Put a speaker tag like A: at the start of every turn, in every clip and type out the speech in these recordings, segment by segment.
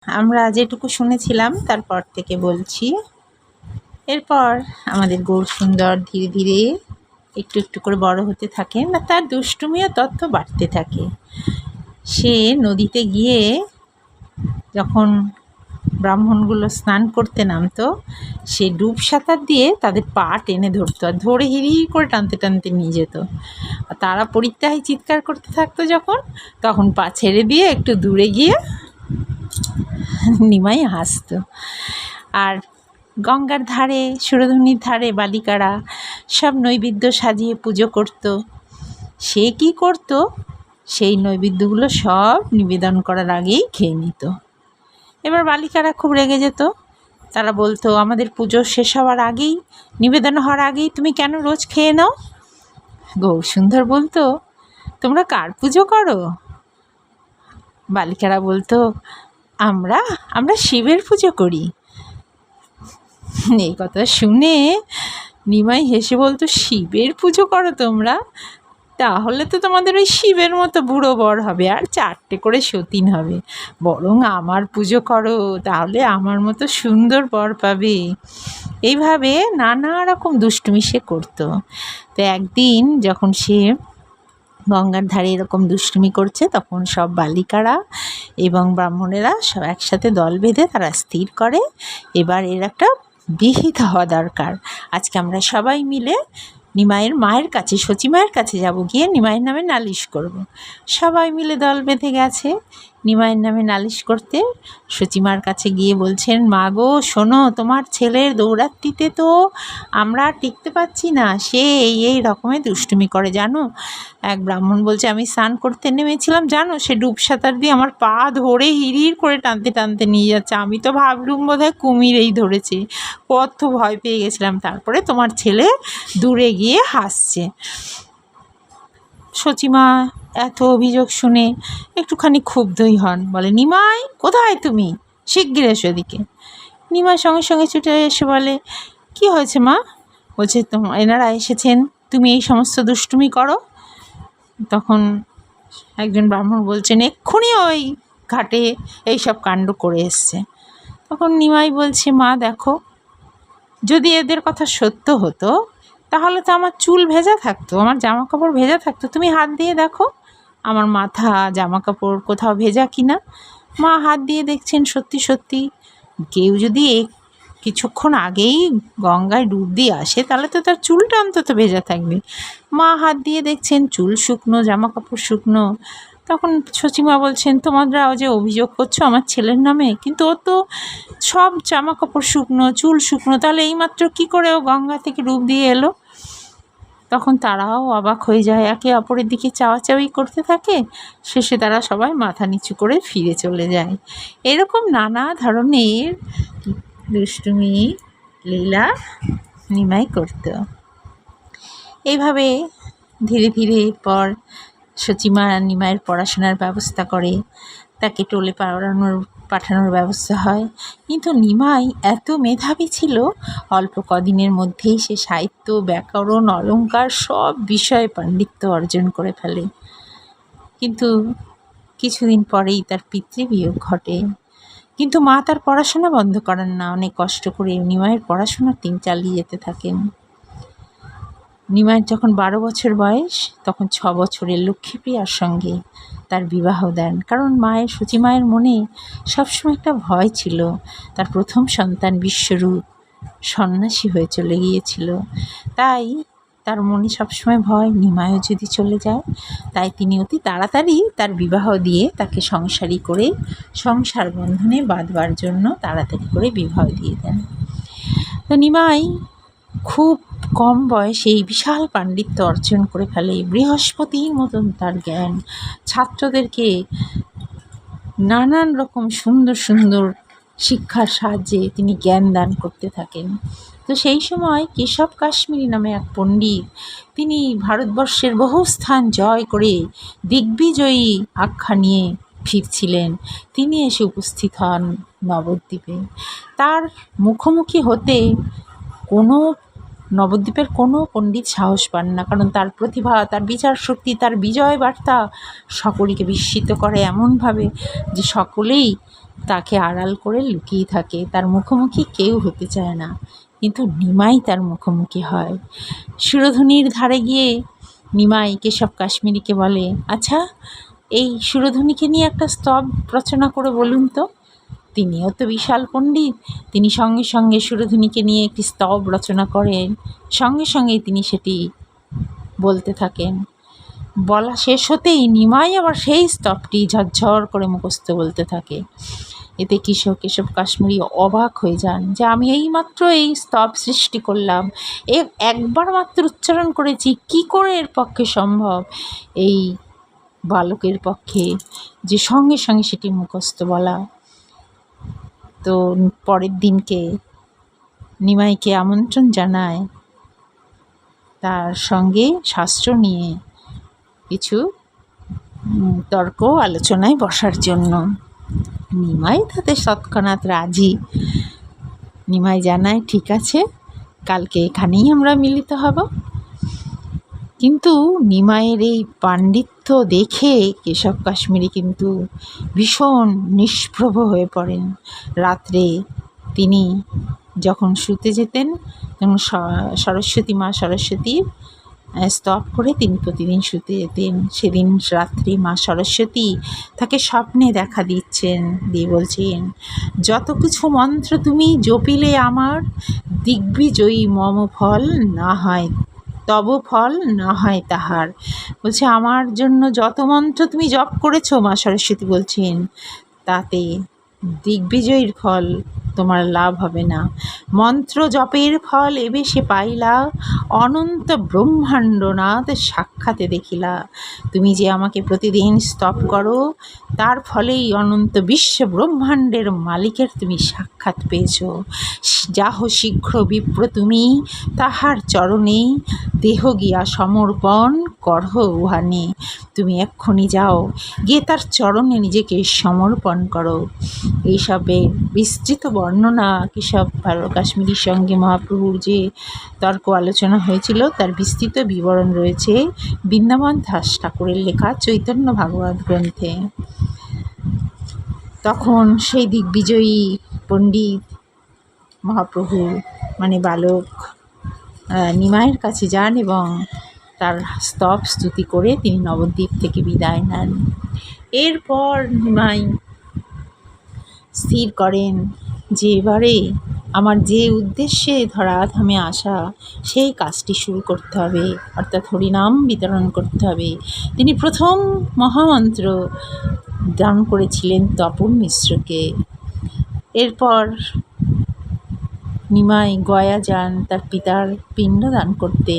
A: আমরা যেটুকু শুনেছিলাম তারপর থেকে বলছি। এরপর আমাদের গৌরসুন্দর ধীরে ধীরে একটু একটু করে বড় হতে থাকে, না তার দুষ্টুমিও তত বাড়তে থাকে। সে নদীতে গিয়ে যখন ব্রাহ্মণগুলো স্নান করতে নামতো, সে ডুব সাঁতার দিয়ে তাদের পা টেনে ধরতো আর ধরে হিড়ি করে টানতে টানতে নিয়ে যেত। আর তারা পরিত্রাহী চিৎকার করতে থাকতো যখন, তখন পা ছেড়ে দিয়ে একটু দূরে গিয়ে নিমাই হাসতো। আর গঙ্গার ধারে, সুরধুনির ধারে বালিকারা সব নৈবেদ্য সাজিয়ে পুজো করত। সে কি করত, সেই নৈবেদ্যগুলো সব নিবেদন করার আগেই খেয়ে নিত। এবার বালিকারা খুব রেগে যেত। তারা বলতো, আমাদের পুজো শেষ হওয়ার আগেই, নিবেদন হওয়ার আগেই তুমি কেন রোজ খেয়ে নাও? গৌরসুন্দর বলতো, তোমরা কার পুজো করো? বালিকারা বলতো, আমরা শিবের পুজো করি। এই কথা শুনে নিমাই হেসে বলতো, শিবের পুজো করো তোমরা? তাহলে তো তোমাদের ওই শিবের মতো বুড়ো বর হবে আর 4টে করে সতীন হবে। বরং আমার পুজো করো, তাহলে আমার মতো সুন্দর বর পাবে। এইভাবে নানা রকম দুষ্টুমি সে করতো। তো একদিন যখন সে গঙ্গার ধারে এরকম দুষ্টুমি করছে, তখন সব বালিকারা এবং ব্রাহ্মণেরা সব একসাথে দল বেঁধে তারা স্থির করে, এবার এর একটা বিহিত হওয়া দরকার। আজকে আমরা সবাই মিলে নিমাইয়ের মায়ের কাছে, শচী মায়ের কাছে যাব, গিয়ে নিমাইয়ের নামে নালিশ করব। সবাই মিলে দল বেঁধে গেছে নিমাইয়ের নামে নালিশ করতে। শচীমার কাছে গিয়ে বলছেন, মা গো শোনো, তোমার ছেলের দৌরাত্রিতে তো আমরা টিকতে পারছি না, সে এই রকমের দুষ্টুমি করে জানো। এক ব্রাহ্মণ বলছে, আমি স্নান করতে নেমেছিলাম জানো, সে ডুব সাঁতার দিয়ে আমার পা ধরে হিড়ির করে টানতে টানতে নিয়ে যাচ্ছে। আমি তো ভাবলুম বোধহয় কুমিরেই ধরেছে, কত ভয় পেয়ে গেছিলাম। তারপরে তোমার ছেলে দূরে গিয়ে হাসছে। শচীমা এত অভিযোগ শুনে একটুখানি ক্ষুব্ধই হন, বলে, নিমাই কোথায় তুমি? শিগগির এসো এদিকে। নিমাই সঙ্গে সঙ্গে ছুটে এসে বলে, কি হয়েছে মা? বলছে, এনারা এসেছেন, তুমি এই সমস্ত দুষ্টুমি করো। তখন একজন ব্রাহ্মণ বলছেন, এক্ষুনি ওই ঘাটে এইসব কাণ্ড করে এসছে। তখন নিমাই বলছে, মা দেখো, যদি এদের কথা সত্য হতো তাহলে তো আমার চুল ভেজা থাকতো, আমার জামা কাপড় ভেজা থাকতো। তুমি হাত দিয়ে দেখো আমার মাথা, জামা কাপড় কোথাও ভেজা কিনা। মা হাত দিয়ে দেখছেন, সত্যি সত্যি কেউ যদি কিছুক্ষণ আগেই গঙ্গায় ডুব দিয়ে আসে তাহলে তো তার চুলটা অন্তত ভেজা থাকবে। মা হাত দিয়ে দেখছেন চুল শুকনো, জামা কাপড় শুকনো। তখন শচীমা বলছেন, তোমরাও যে অভিযোগ করছো আমার ছেলের নামে, কিন্তু ও তো সব জামা কাপড় শুকনো, চুল শুকনো, তাহলে এইমাত্র কী করে ও গঙ্গা থেকে ডুব দিয়ে এলো? তখন তারাও অবাক হয়ে যায়, একে অপরের দিকে চাওয়াচাওয়ি করতে থাকে। শেষে তারা সবাই মাথা নিচু করে ফিরে চলে যায়। এরকম নানা ধরনের দুষ্টুমি লীলা নিমাই করত। এইভাবে ধীরে ধীরে পর শচীমা নিমাইয়ের পড়াশোনার ব্যবস্থা করে, তাকে টোলে পাঠানোর ব্যবস্থা হয়। কিন্তু নিমাই এত মেধাবী ছিল, অল্প কদিনের মধ্যেই সে সাহিত্য, ব্যাকরণ, অলঙ্কার সব বিষয়ে পাণ্ডিত্য অর্জন করে ফেলে। কিন্তু কিছুদিন পরেই তার পিতৃবিয়োগ ঘটে। কিন্তু মা তার পড়াশোনা বন্ধ করেন না, অনেক কষ্ট করে নিমাইয়ের পড়াশোনা তিনি চালিয়ে যেতে থাকেন। নিমাইয়ের যখন 12 বছর বয়স, তখন 6 বছরের লক্ষ্মীপ্রিয়ার সঙ্গে তার বিবাহ দেন। কারণ শচী মায়ের মনে সবসময় একটা ভয় ছিল, তার প্রথম সন্তান বিশ্বরূপ সন্ন্যাসী হয়ে চলে গিয়েছিল। তাই তার মনে সবসময় ভয়, নিমাইও যদি চলে যায়। তাই তিনি অতি তাড়াতাড়ি তার বিবাহ দিয়ে তাকে সংসারী করে সংসার বন্ধনে বাঁধবার জন্য তাড়াতাড়ি করে বিবাহ দিয়ে দেন। তো নিমাই খুব কম বয়সে এই বিশাল পাণ্ডিত্য অর্জন করে ফেলে। বৃহস্পতির মতন তার জ্ঞান, ছাত্রদেরকে নানান রকম সুন্দর সুন্দর শিক্ষার সাহায্যে তিনি জ্ঞান দান করতে থাকেন। তো সেই সময় কেশব কাশ্মীরি নামে এক পণ্ডিত, তিনি ভারতবর্ষের বহু স্থান জয় করে দিগ্বিজয়ী আখ্যা নিয়ে ফিরছিলেন। তিনি এসে উপস্থিত হন নবদ্বীপে। তার মুখোমুখি হতে নবদ্বীপের কোনো পণ্ডিত সাহস পান না, কারণ তার প্রতিভা, তার বিচার শক্তি, তার বিজয় বার্তা সকলকে বিস্মিত করে এমনভাবে যে সকলেই তাকে আড়াল করে লুকিয়ে থাকে, তার মুখোমুখি কেউ হতে চায় না, কিন্তু নিমাই তার মুখোমুখি হয়। সুরধুনির ধারে গিয়ে নিমাই কেশব কাশ্মীরিকে বলে, আচ্ছা এই সুরধুনিকে নিয়ে একটা স্তব রচনা করে বলুন তো। তিনিও তো বিশাল পণ্ডিত, তিনি সঙ্গে সঙ্গে সুরধুনিকে নিয়ে একটি স্তব রচনা করেন, সঙ্গে সঙ্গেই তিনি সেটি বলতে থাকেন। বলা শেষ হতেই নিমাই আবার সেই স্তবটি ঝরঝর করে মুখস্থ বলতে থাকে। এতে কেশব কাশ্মীরি অবাক হয়ে যান যে আমি এইমাত্র এই স্তব সৃষ্টি করলাম, একবার মাত্র উচ্চারণ করেছি, কি করে এর পক্ষে সম্ভব এই বালকের পক্ষে যে সঙ্গে সঙ্গে সেটি মুখস্থ বলা। তো পরের দিনকে নিমাইকে আমন্ত্রণ জানায় তার সঙ্গে শাস্ত্র নিয়ে কিছু তর্ক আলোচনায় বসার জন্য। নিমাই তাতে তৎক্ষণাৎ রাজি। নিমাই জানায়, ঠিক আছে, কালকে এখানেই আমরা মিলিত হব। কিন্তু নিমাইয়ের এই পাণ্ডিত্য দেখে কেশব কাশ্মীরি কিন্তু ভীষণ নিষ্প্রভ হয়ে পড়েন। রাত্রে তিনি যখন শুতে যেতেন তখন সরস্বতী মা সরস্বতীর স্তব করে তিনি প্রতিদিন শুতে যেতেন। সেদিন রাত্রি মা সরস্বতী তাকে স্বপ্নে দেখা দিচ্ছেন, দিয়ে বলছেন, যত কিছু মন্ত্র তুমি জপিলে আমার, দিগ্বিজয়ী মম ফল না হয়, তব ফল না হয় তাহার। বলছে আমার জন্য যত মন্ত্র তুমি জপ করেছো, মা সরস্বতী বলছেন, তাতে দিগ্বিজয়ীর ফল তোমার লাভ হবে না। মন্ত্র জপের ফল এবে সে পাইলা, অনন্ত ব্রহ্মাণ্ডনাথ সাক্ষাতে দেখিলা। তুমি যে আমাকে প্রতিদিন স্তব করো, তার ফলেই অনন্ত বিশ্ব ব্রহ্মাণ্ডের মালিকের তুমি সাক্ষাৎ পেয়েছ। যাহ শীঘ্র বিপ্র তুমি, তাহার চরণে দেহ গিয়া সমর্পণ করহ উহানে। তুমি এক্ষুনি যাও, গিয়ে তার চরণে নিজেকে সমর্পণ করো। এইসবের বিস্তৃত বর্ণনা কেশব কাশ্মীরির সঙ্গে মহাপ্রভুর যে তর্ক আলোচনা হয়েছিল তার বিস্তৃত বিবরণ রয়েছে বৃন্দাবন দাস ঠাকুরের লেখা চৈতন্য ভাগবত গ্রন্থে। তখন সেই দিগ্বিজয়ী পণ্ডিত মহাপ্রভু মানে বালক নিমাইয়ের কাছে যান এবং তার স্তব স্তুতি করে তিনি নবদ্বীপ থেকে বিদায় নেন। এরপর নিমাই স্থির করেন যে এবারে আমার যে উদ্দেশ্যে ধরাধামে আসা সেই কাজটি শুরু করতে হবে, অর্থাৎ হরিনাম বিতরণ করতে হবে। তিনি প্রথম মহামন্ত্র দান করেছিলেন তপন মিশ্রকে। এরপর নিমাই গয়া যান তার পিতার পিণ্ড দান করতে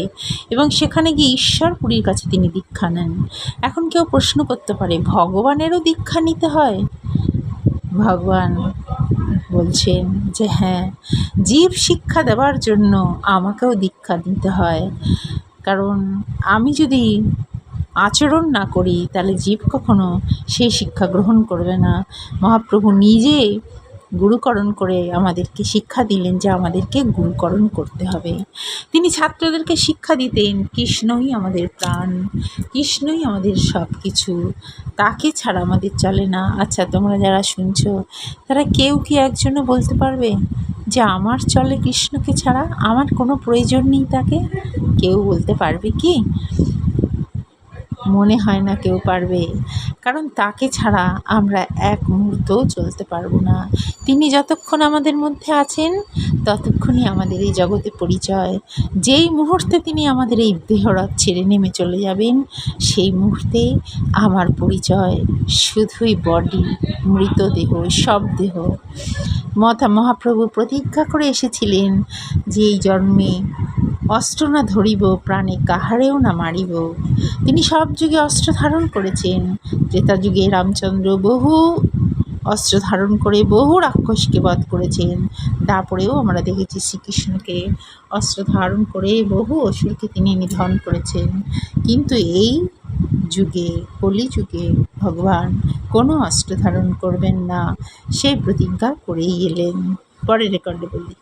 A: এবং সেখানে গিয়ে ঈশ্বরপুরীর কাছে তিনি দীক্ষা নেন। এখন কেউ প্রশ্ন করতে পারে, ভগবানেরও দীক্ষা নিতে হয়? ভগবান বলছেন যে হ্যাঁ, জীব শিক্ষা দেওয়ার জন্য আমাকেও দীক্ষা দিতে হয়, কারণ আমি যদি আচরণ না করি তাহলে জীব কখনো সেই শিক্ষা গ্রহণ করবে না। মহাপ্রভু নিজে গুরুকরণ করে আমাদেরকে শিক্ষা দিলেন যে আমাদেরকে গুরুকরণ করতে হবে। তিনি ছাত্রদেরকে শিক্ষা দিতেন, কৃষ্ণই আমাদের প্রাণ, কৃষ্ণই আমাদের সব কিছু, তাকে ছাড়া আমাদের চলে না। আচ্ছা, তোমরা যারা শুনছো তারা কেউ কি একজনও বলতে পারবে যে আমার চলে কৃষ্ণকে ছাড়া, আমার কোনো প্রয়োজন নেই তাকে? কেউ বলতে পারবে কি? মনে হয় না কেউ পারবে, কারণ তাকে ছাড়া আমরা এক মুহূর্তও চলতে পারবো না। তিনি যতক্ষণ আমাদের মধ্যে আছেন ততক্ষণই আমাদের এই জগতে পরিচয়। যেই মুহূর্তে তিনি আমাদের এই দেহরথ ছেড়ে নেমে চলে যাবেন সেই মুহূর্তে আমার পরিচয় শুধুই বডি, মৃতদেহ, সব দেহ। মহাপ্রভু প্রতিজ্ঞা করে এসেছিলেন যে এই জন্মে অস্ত্র না ধরিব, প্রাণে কাহারেও না মারিব। তিনি সব যুগে অস্ত্র ধারণ করেছেন। ত্রেতা যুগে রামচন্দ্র বহু অস্ত্র ধারণ করে বহু রাক্ষসকে বধ করেছেন। তারপরেও আমরা দেখেছি শ্রীকৃষ্ণকে অস্ত্র ধারণ করে বহু অসুরকে তিনি নিধন করেছেন। কিন্তু এই যুগে, কলিযুগে ভগবান কোনো অস্ত্র ধারণ করবেন না, সেই প্রতিজ্ঞা করেই এলেন। পরে রেকর্ডে বলি।